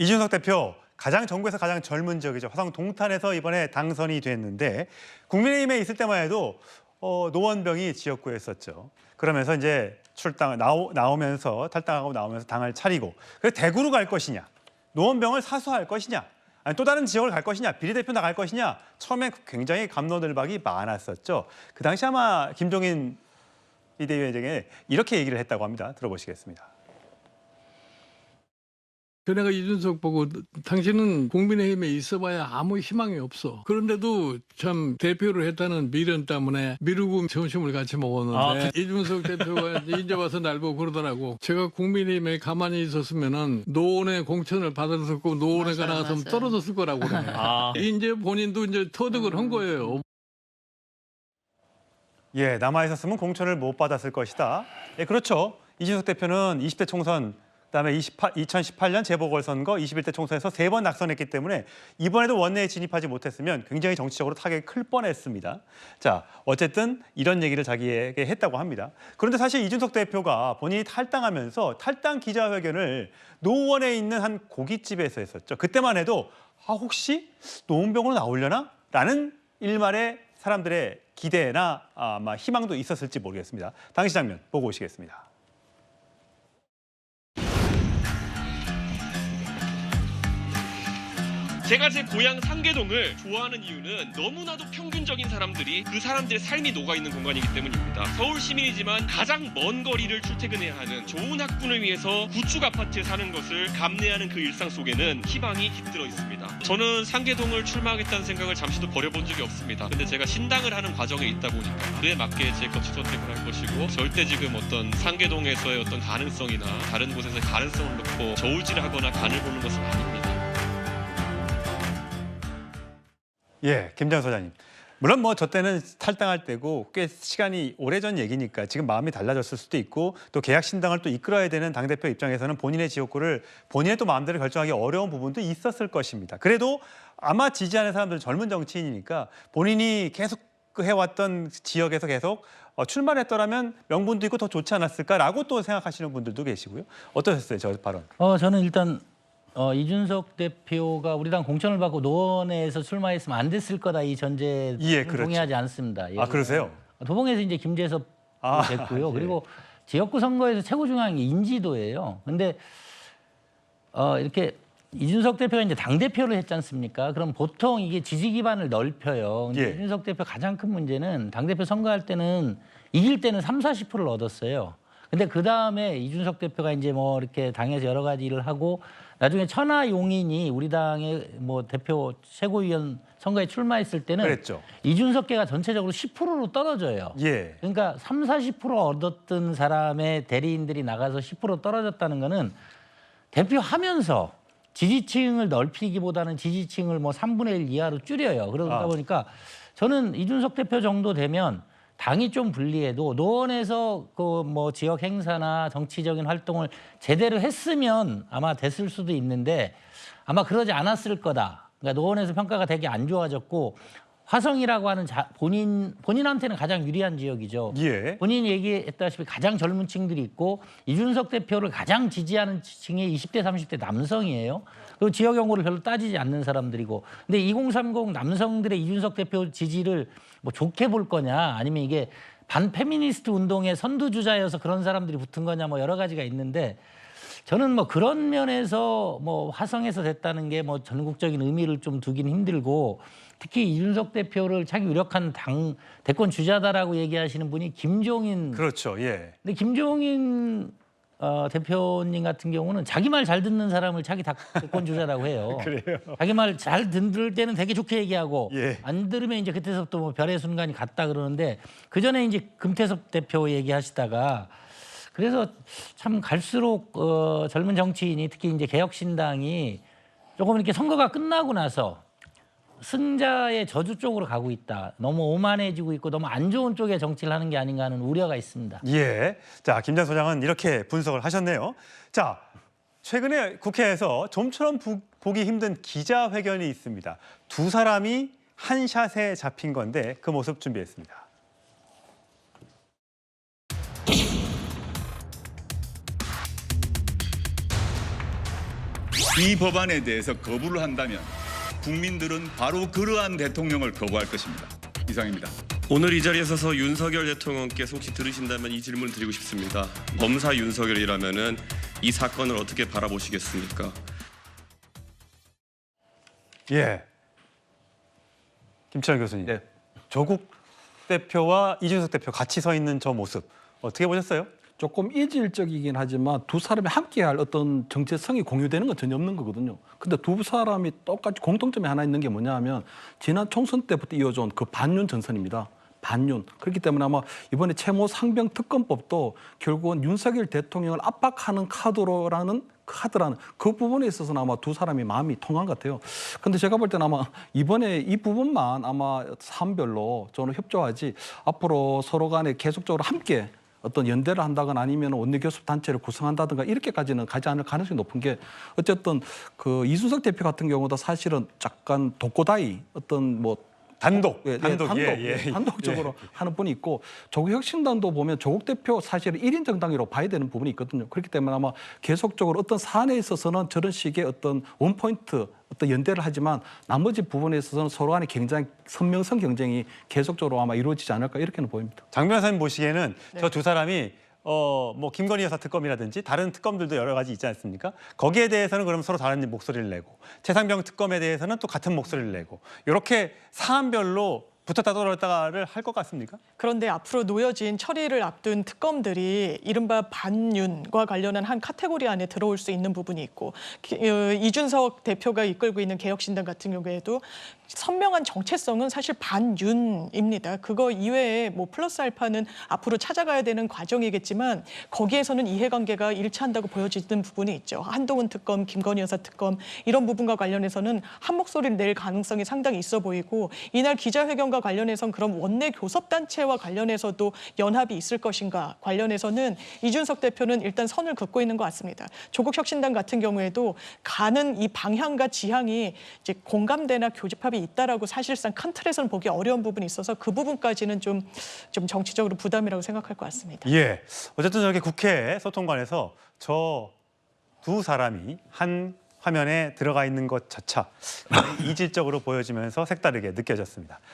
이준석 대표 정부에서 가장 젊은 지역이죠. 화성 동탄에서 이번에 당선이 됐는데 국민의힘에 있을 때만 해도 노원병이 지역구에 있었죠. 그러면서 이제 나오면서 탈당하고 나오면서 당을 차리고 그래서 대구로 갈 것이냐, 노원병을 사수할 것이냐, 아니 또 다른 지역을 갈 것이냐, 비례대표 나갈 것이냐 처음에 굉장히 갑론을박이 많았었죠. 그 당시 아마 김종인 비대위원장에 이렇게 얘기를 했다고 합니다. 들어보시겠습니다. 내가 이준석 보고 당신은 국민의힘에 있어봐야 아무 희망이 없어. 그런데도 참 대표를 했다는 미련 때문에 미루고 점심을 같이 먹었는데 이준석 대표가 이제 와서 날 보고 그러더라고. 제가 국민의힘에 가만히 있었으면은 노원에 공천을 받았었고 노원에 가나갔으면 떨어졌을 거라고 그래. 이제 본인도 이제 터득을 한 거예요. 예, 남아 있었으면 공천을 못 받았을 것이다. 예, 그렇죠. 이준석 대표는 20대 총선 그다음에 2018년 재보궐선거, 21대 총선에서 3번 낙선했기 때문에 이번에도 원내에 진입하지 못했으면 굉장히 정치적으로 타격이 클 뻔했습니다. 자, 어쨌든 이런 얘기를 자기에게 했다고 합니다. 그런데 사실 이준석 대표가 본인이 탈당하면서 탈당 기자회견을 노원에 있는 한 고깃집에서 했었죠. 그때만 해도 혹시 노원병으로 나오려나? 라는 일말의 사람들의 기대나 아마 희망도 있었을지 모르겠습니다. 당시 장면 보고 오시겠습니다. 제가 제 고향 상계동을 좋아하는 이유는 너무나도 평균적인 사람들이 그 사람들의 삶이 녹아있는 공간이기 때문입니다. 서울 시민이지만 가장 먼 거리를 출퇴근해야 하는 좋은 학군을 위해서 구축 아파트에 사는 것을 감내하는 그 일상 속에는 희망이 깃들어 있습니다. 저는 상계동을 출마하겠다는 생각을 잠시도 버려본 적이 없습니다. 근데 제가 신당을 하는 과정에 있다 보니까 그에 맞게 제 거취 선택을 할 것이고 절대 지금 어떤 상계동에서의 어떤 가능성이나 다른 곳에서의 가능성을 놓고 저울질하거나 간을 보는 것은 아닙니다. 예, 김장 소장님. 물론 뭐 저 때는 탈당할 때고 꽤 시간이 오래전 얘기니까 지금 마음이 달라졌을 수도 있고 또 계약 신당을 또 이끌어야 되는 당대표 입장에서는 본인의 지역구를 본인의 또 마음대로 결정하기 어려운 부분도 있었을 것입니다. 그래도 아마 지지하는 사람들은 젊은 정치인이니까 본인이 계속 해왔던 지역에서 계속 출마를 했더라면 명분도 있고 더 좋지 않았을까라고 또 생각하시는 분들도 계시고요. 어떠셨어요, 저 발언? 저는 일단 이준석 대표가 우리 당 공천을 받고 노원에서 출마했으면 안 됐을 거다 이 전제에 그렇죠. 동의하지 않습니다. 그러세요? 도봉에서 이제 김재섭 됐고요. 예. 그리고 지역구 선거에서 최고 중요한 게 인지도예요. 근데 이렇게 이준석 대표가 이제 당 대표를 했지 않습니까? 그럼 보통 이게 지지 기반을 넓혀요. 근데 예. 이준석 대표 가장 큰 문제는 당 대표 선거할 때는 이길 때는 30~40%를 얻었어요. 근데 그 다음에 이준석 대표가 이제 뭐 이렇게 당에서 여러 가지 일을 하고 나중에 천하용인이 우리 당의 뭐 대표 최고위원 선거에 출마했을 때는 그랬죠. 이준석계가 전체적으로 10%로 떨어져요. 예. 그러니까 30~40% 얻었던 사람의 대리인들이 나가서 10% 떨어졌다는 거는 대표하면서 지지층을 넓히기보다는 지지층을 뭐 3분의 1 이하로 줄여요. 그러다 보니까 저는 이준석 대표 정도 되면 당이 좀 불리해도 노원에서 그 뭐 지역 행사나 정치적인 활동을 제대로 했으면 아마 됐을 수도 있는데 아마 그러지 않았을 거다. 그러니까 노원에서 평가가 되게 안 좋아졌고 화성이라고 하는 본인한테는 가장 유리한 지역이죠. 예. 본인이 얘기했다시피 가장 젊은 층들이 있고 이준석 대표를 가장 지지하는 층이 20대, 30대 남성이에요. 그리고 지역 연구를 별로 따지지 않는 사람들이고. 근데 2030 남성들의 이준석 대표 지지를 뭐 좋게 볼 거냐 아니면 이게 반페미니스트 운동의 선두주자여서 그런 사람들이 붙은 거냐 뭐 여러 가지가 있는데 저는 뭐 그런 면에서 뭐 화성에서 됐다는 게 뭐 전국적인 의미를 좀 두긴 힘들고 특히 이준석 대표를 자기 유력한 당 대권 주자다라고 얘기하시는 분이 김종인. 그렇죠. 예. 근데 김종인 대표님 같은 경우는 자기 말 잘 듣는 사람을 자기 대권 주자라고 해요. 그래요. 자기 말 잘 들을 때는 되게 좋게 얘기하고 예. 안 들으면 이제 그때서부터 뭐 별의 순간이 갔다 그러는데 그 전에 이제 금태섭 대표 얘기하시다가 그래서 참 갈수록 젊은 정치인이 특히 이제 개혁신당이 조금 이렇게 선거가 끝나고 나서 승자의 저주 쪽으로 가고 있다. 너무 오만해지고 있고 너무 안 좋은 쪽에 정치를 하는 게 아닌가 하는 우려가 있습니다. 예. 자, 김장 소장은 이렇게 분석을 하셨네요. 자, 최근에 국회에서 좀처럼 보기 힘든 기자회견이 있습니다. 두 사람이 한 샷에 잡힌 건데 그 모습 준비했습니다. 이 법안에 대해서 거부를 한다면 국민들은 바로 그러한 대통령을 거부할 것입니다. 이상입니다. 오늘 이 자리에 서서 윤석열 대통령께서 혹시 들으신다면 이 질문을 드리고 싶습니다. 검사 윤석열이라면은 이 사건을 어떻게 바라보시겠습니까? 예. 김철 교수님. 네. 조국 대표와 이준석 대표 같이 서 있는 저 모습 어떻게 보셨어요? 조금 이질적이긴 하지만 두 사람이 함께할 어떤 정체성이 공유되는 건 전혀 없는 거거든요. 근데 두 사람이 똑같이 공통점이 하나 있는 게 뭐냐 하면 지난 총선 때부터 이어져온 그 반윤 전선입니다. 반윤. 그렇기 때문에 아마 이번에 채모 상병 특검법도 결국은 윤석열 대통령을 압박하는 카드라는 그 부분에 있어서는 아마 두 사람이 마음이 통한 것 같아요. 근데 제가 볼 때는 아마 이번에 이 부분만 아마 사안별로 저는 협조하지 앞으로 서로 간에 계속적으로 함께 어떤 연대를 한다거나 아니면 원내교섭 단체를 구성한다든가 이렇게까지는 가지 않을 가능성이 높은 게 어쨌든 그 이준석 대표 같은 경우도 사실은 약간 독고다이 어떤 뭐 단독, 단독적으로 하는 분이 있고 조국 혁신당도 보면 조국 대표 사실은 1인 정당이라고 봐야 되는 부분이 있거든요. 그렇기 때문에 아마 계속적으로 어떤 사안에 있어서는 저런 식의 어떤 원포인트 어떤 연대를 하지만 나머지 부분에 있어서는 서로 간의 굉장히 선명성 경쟁이 계속적으로 아마 이루어지지 않을까 이렇게는 보입니다. 장 변호사님 보시기에는 저 두 사람이 뭐 김건희 여사 특검이라든지 다른 특검들도 여러 가지 있지 않습니까? 거기에 대해서는 그럼 서로 다른 목소리를 내고 최상병 특검에 대해서는 또 같은 목소리를 내고 이렇게 사안별로 붙었다 떨어졌다를 할 것 같습니까? 그런데 앞으로 놓여진 처리를 앞둔 특검들이 이른바 반윤과 관련한 한 카테고리 안에 들어올 수 있는 부분이 있고 이준석 대표가 이끌고 있는 개혁신당 같은 경우에도 선명한 정체성은 사실 반윤입니다. 그거 이외에 뭐 플러스 알파는 앞으로 찾아가야 되는 과정이겠지만 거기에서는 이해관계가 일치한다고 보여지는 부분이 있죠. 한동훈 특검, 김건희 여사 특검 이런 부분과 관련해서는 한 목소리를 낼 가능성이 상당히 있어 보이고 이날 기자회견과 관련해서는 그럼 원내 교섭단체와 관련해서도 연합이 있을 것인가 관련해서는 이준석 대표는 일단 선을 긋고 있는 것 같습니다. 조국 혁신당 같은 경우에도 가는 이 방향과 지향이 이제 공감대나 교집합이 있다라고 사실상 큰 틀에서는 보기 어려운 부분이 있어서 그 부분까지는 좀 정치적으로 부담이라고 생각할 것 같습니다. 예. 어쨌든 저렇게 국회 소통관에서 저 두 사람이 한 화면에 들어가 있는 것 자체 이질적으로 보여지면서 색다르게 느껴졌습니다.